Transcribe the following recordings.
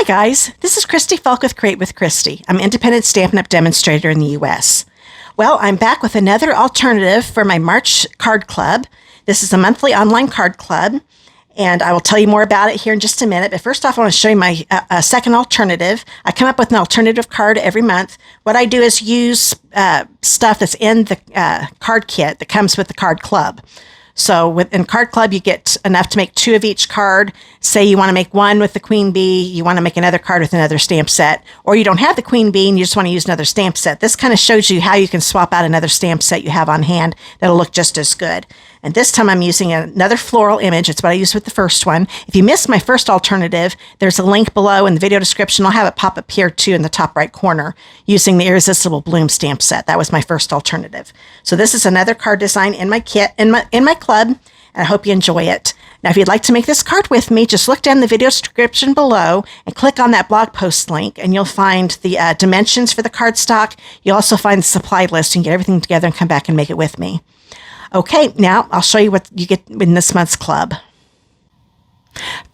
Hi guys, this is Christy Falk with Christy. I'm an independent Stampin' Up! Demonstrator in the U.S. Well, I'm back with another alternative for my March card club. This is a monthly online card club, and I will tell you more about it here in just a minute. But first off, I want to show you my second alternative. I come up with an alternative card every month. What I do is use stuff that's in the card kit that comes with the card club. So in Card Club, you get enough to make 2 of each card. Say you want to make one with the Queen Bee, you want to make another card with another stamp set, or you don't have the Queen Bee and you just want to use another stamp set. This kind of shows you how you can swap out another stamp set you have on hand that'll look just as good. And this time I'm using another floral image. It's what I used with the first one. If you missed my first alternative, there's a link below in the video description. I'll have it pop up here too in the top right corner using the Irresistible Bloom stamp set. That was my first alternative. So this is another card design in my kit, in my club, and I hope you enjoy it. Now, if you'd like to make this card with me, just look down the video description below and click on that blog post link, and you'll find the dimensions for the cardstock. You'll also find the supply list and get everything together and come back and make it with me. Okay, now I'll show you what you get in this month's club.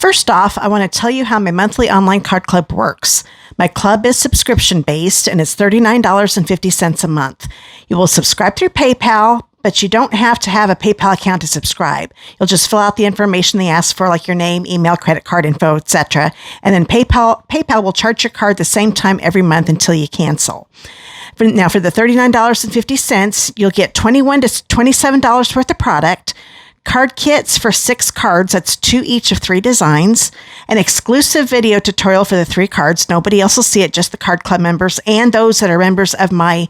First off, I want to tell you how my monthly online card club works. My club is subscription-based, and it's $39.50 a month. You will subscribe through PayPal, but you don't have to have a PayPal account to subscribe. You'll just fill out the information they ask for, like your name, email, credit card info, etc. And then PayPal will charge your card the same time every month until you cancel. Now, for the $39.50, you'll get $21 to $27 worth of product, card kits for 6 cards, that's 2 each of 3 designs, an exclusive video tutorial for the 3 cards. Nobody else will see it, just the card club members and those that are members of my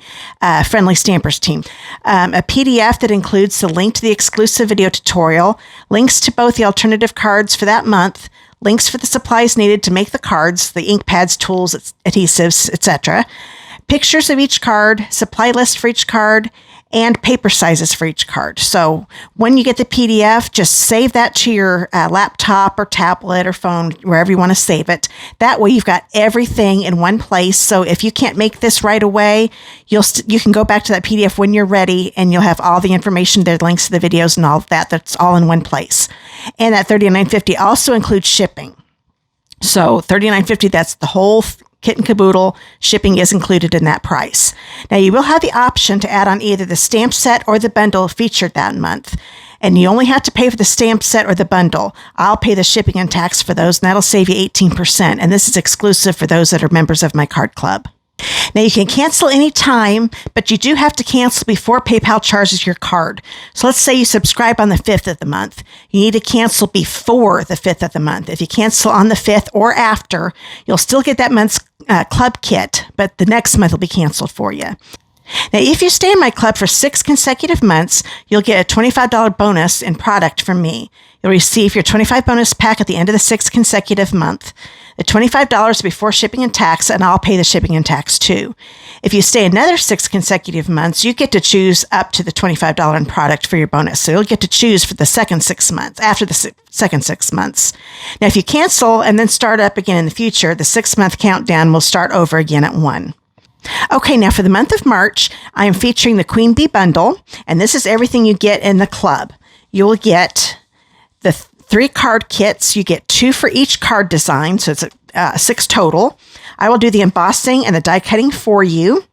Friendly Stampers team. A PDF that includes the link to the exclusive video tutorial, links to both the alternative cards for that month, links for the supplies needed to make the cards, the ink pads, tools, adhesives, etc., pictures of each card, supply list for each card, and paper sizes for each card. So when you get the PDF, just save that to your laptop or tablet or phone, wherever you want to save it. That way you've got everything in one place. So if you can't make this right away, you can go back to that PDF when you're ready, and you'll have all the information there, links to the videos and all of that. That's all in one place. And that $39.50 also includes shipping. So $39.50, that's the whole kit and caboodle. Shipping is included in that price. Now, you will have the option to add on either the stamp set or the bundle featured that month. And you only have to pay for the stamp set or the bundle. I'll pay the shipping and tax for those, and that'll save you 18%. And this is exclusive for those that are members of my card club. Now, you can cancel any time, but you do have to cancel before PayPal charges your card. So let's say you subscribe on the 5th of the month. You need to cancel before the 5th of the month. If you cancel on the 5th or after, you'll still get that month's club kit, but the next month will be canceled for you. Now, if you stay in my club for 6 consecutive months, you'll get a $25 bonus in product from me. You'll receive your $25 bonus pack at the end of the 6th consecutive month. The $25 before shipping and tax, and I'll pay the shipping and tax too. If you stay another 6 consecutive months, you get to choose up to the $25 in product for your bonus. So you'll get to choose for the second 6 months, after the second 6 months. Now, if you cancel and then start up again in the future, the 6-month countdown will start over again at 1. Okay, now for the month of March, I am featuring the Queen Bee bundle, and this is everything you get in the club. You will get the 3 card kits. You get 2 for each card design, so it's 6 total. I will do the embossing and the die cutting for you.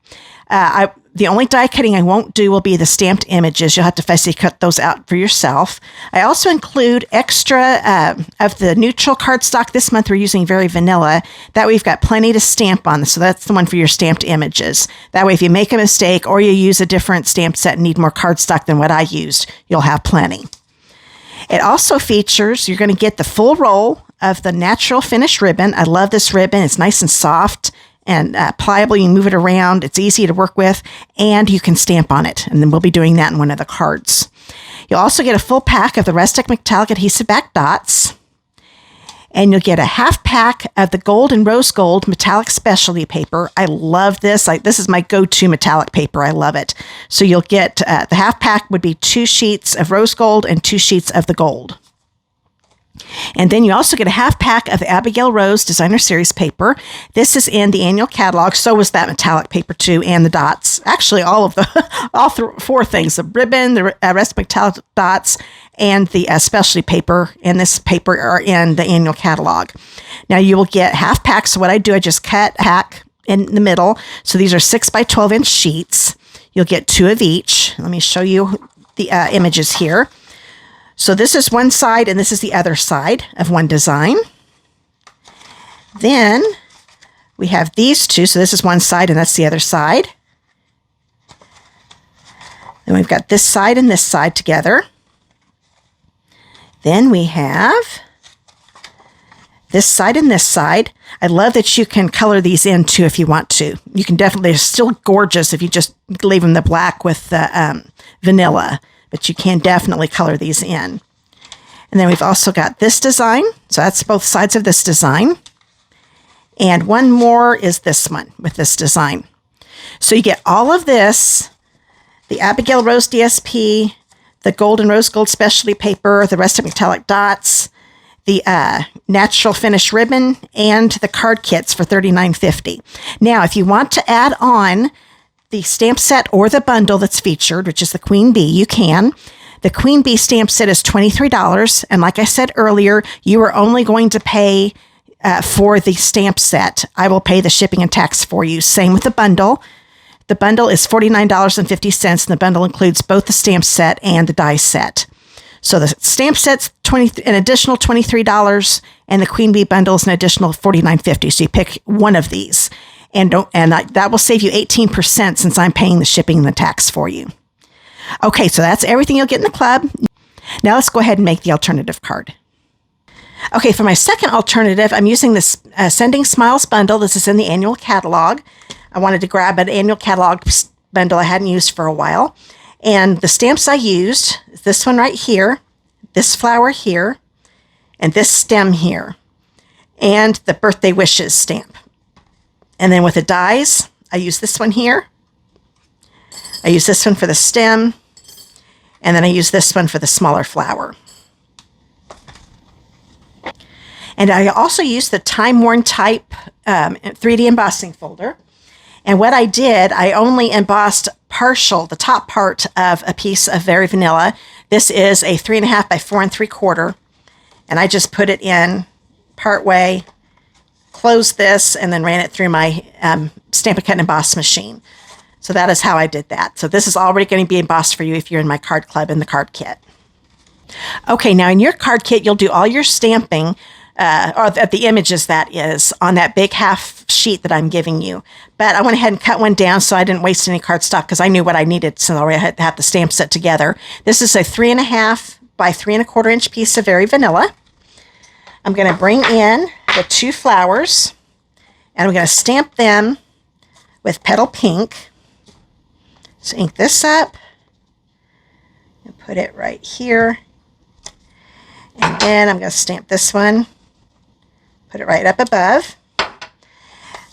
The only die cutting I won't do will be the stamped images. You'll have to fussy cut those out for yourself. I also include extra of the neutral cardstock. This month we're using very vanilla. That way you've got plenty to stamp on. So that's the one for your stamped images. That way if you make a mistake or you use a different stamp set and need more cardstock than what I used, you'll have plenty. It also features, you're going to get the full roll of the natural finish ribbon. I love this ribbon. It's nice and soft and pliable. You can move it around. It's easy to work with, and you can stamp on it. And then we'll be doing that in one of the cards. You'll also get a full pack of the Rustic Metallic Adhesive-Backed dots. And you'll get a half pack of the gold and rose gold metallic specialty paper. I love this. This is my go-to metallic paper. I love it. So you'll get the half pack would be 2 sheets of rose gold and 2 sheets of the gold. And then you also get a half pack of the Abigail Rose Designer Series paper. This is in the annual catalog. So was that metallic paper too, and the dots. Actually, all of the four things: the ribbon, the rest of metallic dots, and the specialty paper. And this paper are in the annual catalog. Now you will get half packs. So what I do, I just cut hack in the middle. So these are 6 by 12 inch sheets. You'll get 2 of each. Let me show you the images here. So this is one side and this is the other side of one design. Then we have these two. So this is one side and that's the other side. Then we've got this side and this side together. Then we have this side and this side. I love that you can color these in too if you want to. You can definitely, they're still gorgeous if you just leave them the black with the vanilla. But you can definitely color these in. And then we've also got this design. So that's both sides of this design. And one more is this one with this design. So you get all of this, the Abigail Rose DSP, the Golden Rose Gold Specialty Paper, the rest of metallic dots, the natural finish ribbon, and the card kits for $39.50. Now, if you want to add on the stamp set or the bundle that's featured, which is the Queen Bee, you can. The Queen Bee stamp set is $23. And like I said earlier, you are only going to pay for the stamp set. I will pay the shipping and tax for you. Same with the bundle. The bundle is $49.50, and the bundle includes both the stamp set and the die set. So the stamp set's an additional $23, and the Queen Bee bundle is an additional $49.50. So you pick one of these. And that will save you 18% since I'm paying the shipping and the tax for you. Okay, so that's everything you'll get in the club. Now let's go ahead and make the alternative card. Okay, for my second alternative, I'm using this Sending Smiles bundle. This is in the annual catalog. I wanted to grab an annual catalog bundle I hadn't used for a while. And the stamps I used is this one right here, this flower here, and this stem here, and the Birthday Wishes stamp. And then with the dies, I use this one here. I use this one for the stem. And then I use this one for the smaller flower. And I also use the Timeworn type 3D embossing folder. And what I did, I only embossed the top part of a piece of Very Vanilla. This is a 3.5 by 4 3/4. And I just put it in part way, closed this, and then ran it through my Stampin' Cut and Emboss machine. So that is how I did that. So this is already going to be embossed for you if you're in my card club in the card kit. Okay, now in your card kit, you'll do all your stamping, or the images that is, on that big half sheet that I'm giving you. But I went ahead and cut one down so I didn't waste any cardstock because I knew what I needed, so I already had to have the stamp set together. This is a 3.5 by 3 1/4 inch piece of Very Vanilla. I'm going to bring in the 2 flowers, and I'm going to stamp them with Petal Pink. So ink this up and put it right here. And then I'm going to stamp this one, put it right up above.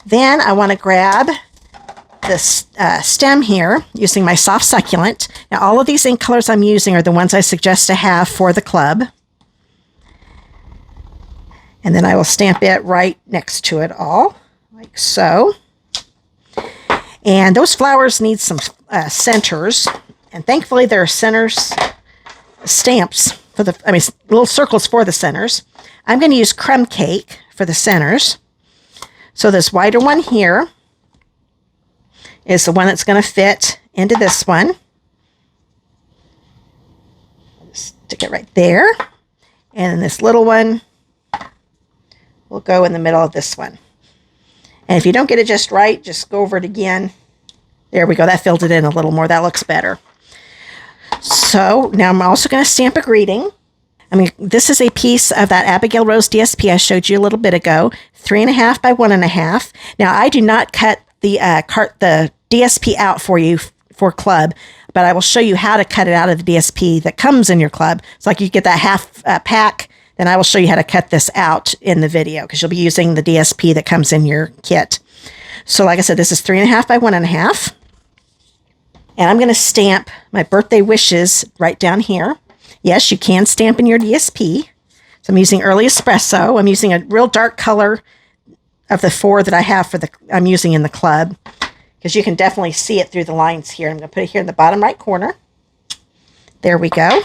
Then I want to grab this stem here using my Soft Succulent. Now all of these ink colors I'm using are the ones I suggest to have for the club. And then I will stamp it right next to it all, like so. And those flowers need some centers. And thankfully there are centers stamps for little circles for the centers. I'm going to use Crumb Cake for the centers. So this wider one here is the one that's going to fit into this one. Just stick it right there. And this little one will go in the middle of this one. And if you don't get it just right, just go over it again. There we go. That filled it in a little more. That looks better. So now I'm also going to stamp a greeting. This is a piece of that Abigail Rose DSP I showed you a little bit ago, 3.5 by 1.5. Now I do not cut the DSP out for you for club, but I will show you how to cut it out of the DSP that comes in your club. It's like you get that half pack, then I will show you how to cut this out in the video because you'll be using the DSP that comes in your kit. So like I said, this is 3.5 by 1.5. And I'm going to stamp my Birthday Wishes right down here. Yes, you can stamp in your DSP. So I'm using Early Espresso. I'm using a real dark color of the 4 that I have I'm using in the club, because you can definitely see it through the lines here. I'm going to put it here in the bottom right corner. There we go.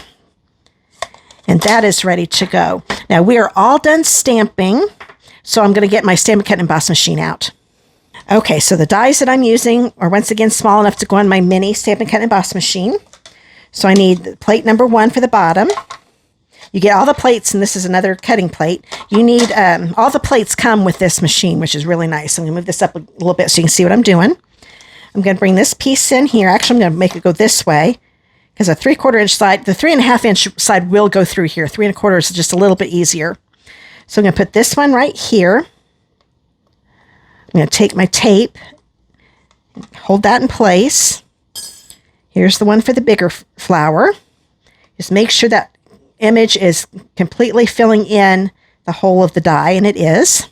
And that is ready to go. Now we are all done stamping, so I'm going to get my Stampin' Cut and Emboss machine out. Okay, so the dies that I'm using are once again small enough to go on my mini Stampin' Cut and Emboss machine. So I need plate number 1 for the bottom. You get all the plates, and this is another cutting plate. You need, all the plates come with this machine, which is really nice. I'm going to move this up a little bit so you can see what I'm doing. I'm going to bring this piece in here. Actually, I'm going to make it go this way, because a 3/4 inch side, the 3.5 inch side will go through here. 3 1/4 is just a little bit easier. So I'm going to put this one right here. I'm going to take my tape, hold that in place. Here's the one for the bigger flower. Just make sure that image is completely filling in the whole of the die, and it is.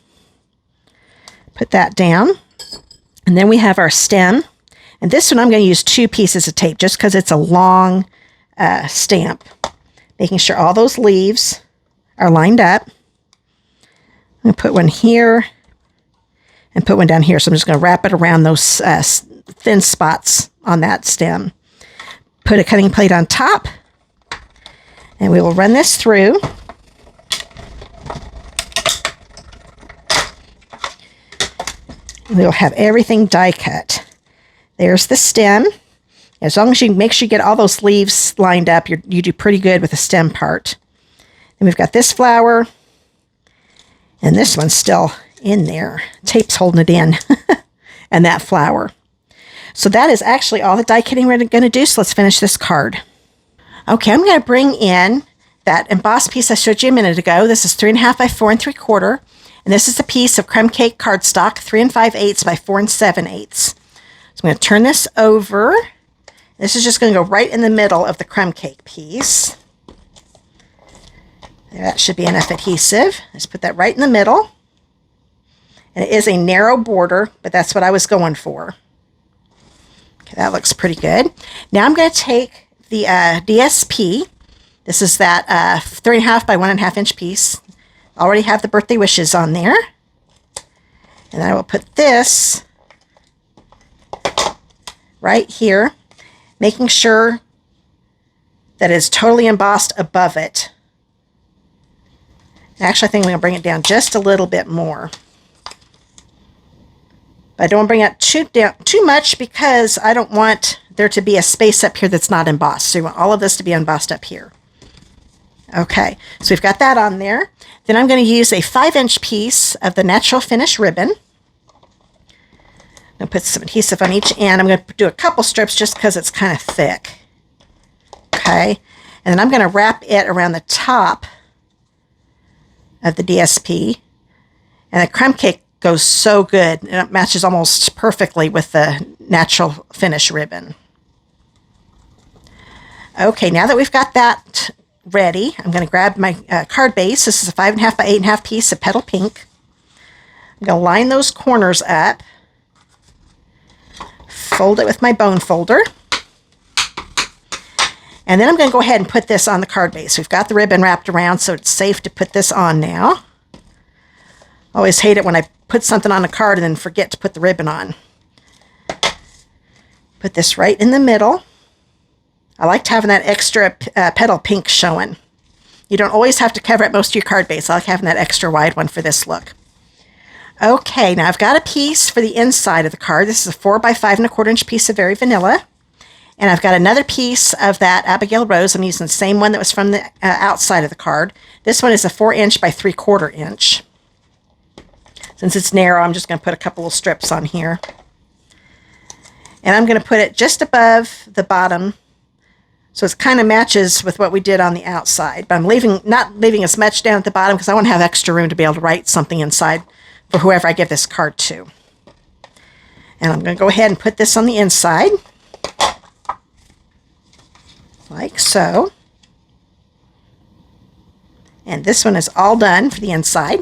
Put that down. And then we have our stem. And this one I'm going to use 2 pieces of tape just because it's a long stamp. Making sure all those leaves are lined up. I'm going to put one here and put one down here. So I'm just going to wrap it around those thin spots on that stem. Put a cutting plate on top. And we will run this through. We'll have everything die cut. There's the stem. As long as you make sure you get all those leaves lined up, you do pretty good with the stem part. And we've got this flower. And this one's still in there. Tape's holding it in. And that flower. So that is actually all the die cutting we're going to do. So let's finish this card. Okay, I'm going to bring in that embossed piece I showed you a minute ago. This is 3.5 by 4 3/4. And this is a piece of crumb cake cardstock, 3 5/8 by 4 7/8. So I'm going to turn this over. This is just going to go right in the middle of the crumb cake piece. That should be enough adhesive. Let's put that right in the middle. And it is a narrow border, but that's what I was going for. Okay, that looks pretty good. Now I'm going to take the DSP. This is that 3.5 by 1.5 inch piece. Already have the birthday wishes on there. And I will put this right here, making sure that it's totally embossed above it. Actually, I think I'm going to bring it down just a little bit more. But I don't want to bring it down too much because I don't want there to be a space up here that's not embossed. So you want all of this to be embossed up here. Okay, so we've got that on there. Then I'm going to use a 5-inch piece of the natural finish ribbon. I'm going to put some adhesive on each end. I'm going to do a couple strips just because it's kind of thick. Okay, and then I'm going to wrap it around the top of the DSP. And the crumb cake goes so good, and it matches almost perfectly with the natural finish ribbon. Okay, now that we've got that ready, I'm going to grab my card base. This is a 5.5 by 8.5 piece of petal pink. I'm going to line those corners up, fold it with my bone folder, and then I'm going to go ahead and put this on the card base. We've got the ribbon wrapped around, so it's safe to put this on now. I always hate it when I put something on a card and then forget to put the ribbon on. Put this right in the middle. I liked having that extra petal pink showing. You don't always have to cover up most of your card base. I like having that extra wide one for this look. Okay, now I've got a piece for the inside of the card. This is a 4 by 5 1/4 inch piece of Very Vanilla. And I've got another piece of that Abigail Rose. I'm using the same one that was from the outside of the card. This one is a 4 inch by 3/4 inch. Since it's narrow, I'm just going to put a couple of strips on here. And I'm going to put it just above the bottom, so it kind of matches with what we did on the outside. But I'm not leaving as much down at the bottom because I want to have extra room to be able to write something inside for whoever I give this card to. And I'm going to go ahead and put this on the inside, like so. And this one is all done for the inside.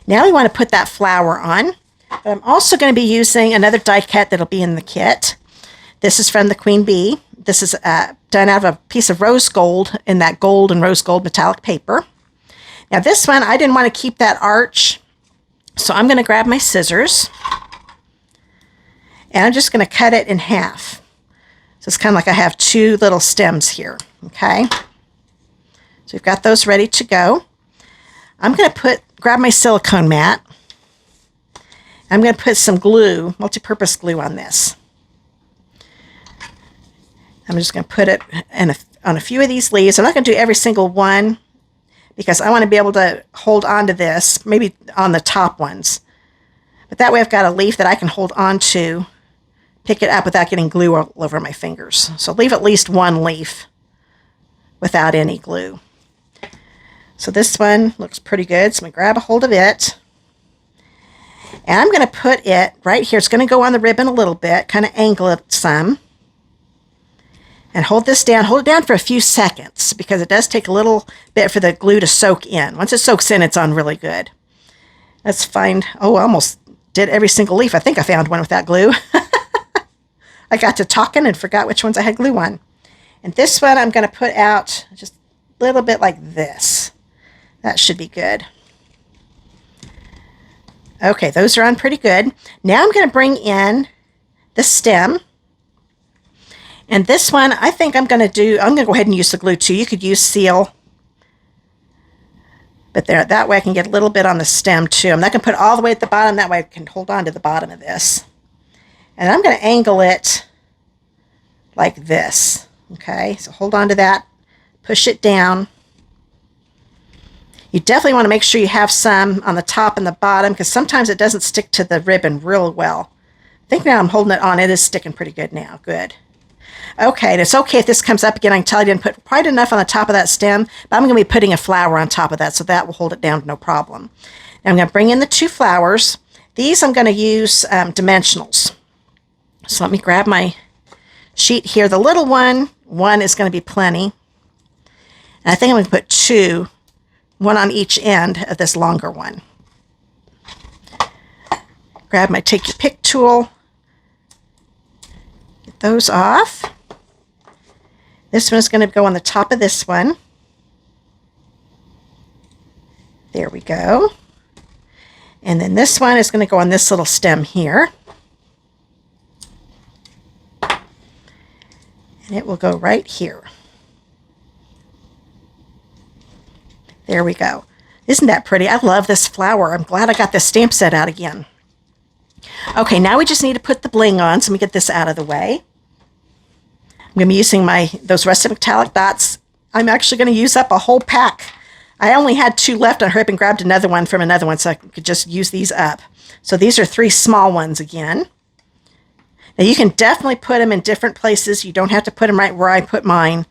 Now we want to put that flower on. But I'm also going to be using another die cut that'll be in the kit. This is from the Queen Bee. This is done out of a piece of rose gold in that gold and rose gold metallic paper. Now this one, I didn't want to keep that arch, so I'm going to grab my scissors and I'm just going to cut it in half. So it's kind of like I have two little stems here, okay? So we've got those ready to go. I'm going to grab my silicone mat. I'm going to put some glue, multi-purpose glue on this. I'm just going to put it on a few of these leaves. I'm not going to do every single one because I want to be able to hold on to this, maybe on the top ones. But that way I've got a leaf that I can hold on to, pick it up without getting glue all over my fingers. So leave at least one leaf without any glue. So this one looks pretty good. So I'm going to grab a hold of it. And I'm going to put it right here. It's going to go on the ribbon a little bit, kind of angle it some. And hold this down. Hold it down for a few seconds because it does take a little bit for the glue to soak in. Once it soaks in, it's on really good. Let's find, oh, I almost did every single leaf. I think I found one without glue. I got to talking and forgot which ones I had glue on. And this one I'm going to put out just a little bit like this. That should be good. Okay, those are on pretty good. Now I'm going to bring in the stem. And this one, I think I'm going to go ahead and use the glue too. You could use seal. But there, that way I can get a little bit on the stem too. I'm not going to put it all the way at the bottom. That way I can hold on to the bottom of this. And I'm going to angle it like this. Okay, so hold on to that. Push it down. You definitely want to make sure you have some on the top and the bottom because sometimes it doesn't stick to the ribbon real well. I think now I'm holding it on. It is sticking pretty good now. Good. Okay, and it's okay if this comes up again. I can tell I didn't put quite enough on the top of that stem, but I'm going to be putting a flower on top of that, so that will hold it down no problem. Now I'm going to bring in the two flowers. These I'm going to use dimensionals. So let me grab my sheet here. The little one is going to be plenty. And I think I'm going to put two, one on each end of this longer one. Grab my Take Your Pick tool. Get those off. This one is going to go on the top of this one. There we go. And then this one is going to go on this little stem here. And it will go right here. There we go. Isn't that pretty? I love this flower. I'm glad I got this stamp set out again. Okay, now we just need to put the bling on, so let me get this out of the way. I'm going to be using those rusted metallic dots. I'm actually going to use up a whole pack. I only had two left on her and grabbed another one from another one so I could just use these up. So these are 3 small ones again. Now you can definitely put them in different places. You don't have to put them right where I put mine,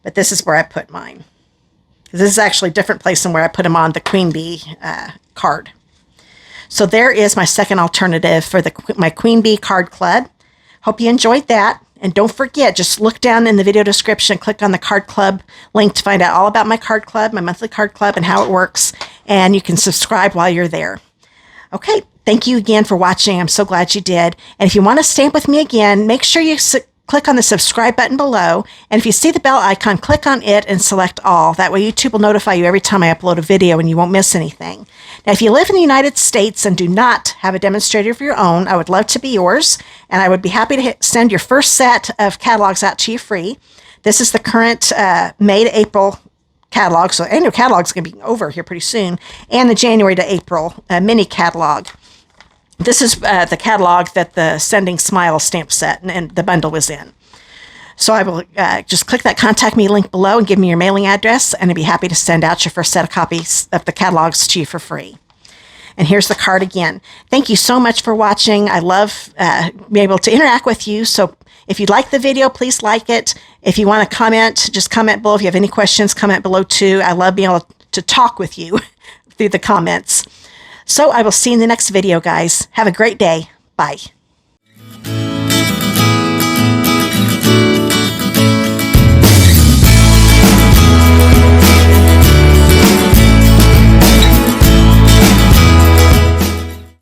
but this is where I put mine. This is actually a different place than where I put them on the Queen Bee card. So there is my second alternative for my Queen Bee card club. Hope you enjoyed that. And don't forget, just look down in the video description, click on the card club link to find out all about my card club, my monthly card club, and how it works. And you can subscribe while you're there. Okay, thank you again for watching. I'm so glad you did. And if you want to stamp with me again, make sure you click on the subscribe button below. And if you see the bell icon, click on it and select all. That way YouTube will notify you every time I upload a video and you won't miss anything. Now, if you live in the United States and do not have a demonstrator of your own, I would love to be yours. And I would be happy to send your first set of catalogs out to you free. This is the current May to April catalog. So annual catalog is going to be over here pretty soon. And the January to April mini catalog. This is the catalog that the Sending Smile stamp set and the bundle was in. So I will just click that contact me link below and give me your mailing address, and I'd be happy to send out your first set of copies of the catalogs to you for free. And here's the card again. Thank you so much for watching. I love being able to interact with you. So if you like the video, please like it. If you want to comment, just comment below. If you have any questions, comment below too. I love being able to talk with you through the comments. So I will see you in the next video, guys. Have a great day. Bye.